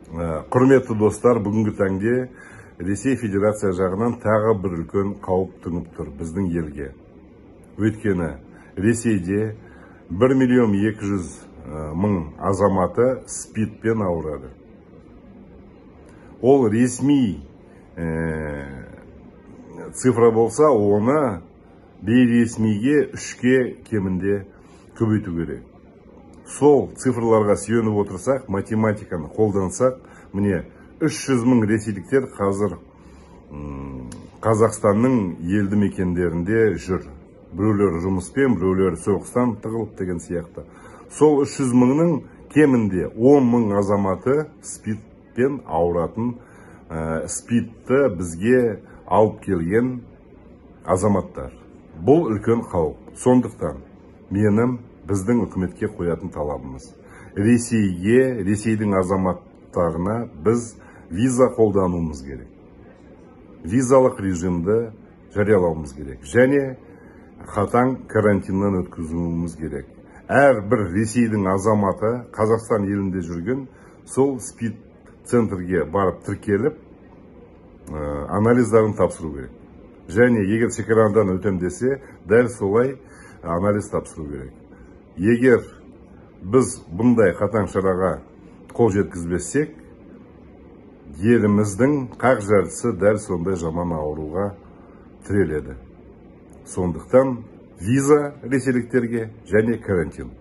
Құрметті достар, бүгінгі таңде Ресей Федерация жағынан тағы бір үлкен қауіп төніп тұр біздің елге. Өйткені Ресейде 1.200.000 азаматы СПИДпен ауырады. Ол ресми цифра болса, оны бейресмиге 3-ке кемінде көбейту керек. Сол цифрларға сүйеніп отырсақ, математиканы қолдансақ, міне 300.000 ресейліктер қазір Қазақстанның елді мекендерінде жүр. Біреулер жұмыспен, біреулер соғыстан тығылып деген сияқты. Сол 300.000-нің кемінде 10.000 азаматы СПИДпен ауыратын, СПИДті бізге алып келген азаматтар. Бұл үлкен қауіп. Сондықтан біздің үкіметке қоятын талабымыз. Ресейдің азаматтарына біз виза қолдануымыз керек. Визалық режимді жариялауымыз керек. Және қатаң карантиннан өткізуіміз керек. Әрбір Ресейдің азаматы Қазақстан елінде жүрген сол СПИД центрге барып тіркеліп, анализдарын тапсыру керек. Және егер шекарадан өтем десе, дәл солай анализ тапсыру керек. Егер біз бұндай қатаң шараға қол жеткізбесек, еліміздің қақ жартысы дәл сондай жаман ауруға тіреледі. Сондықтан виза ресейліктерге және карантин.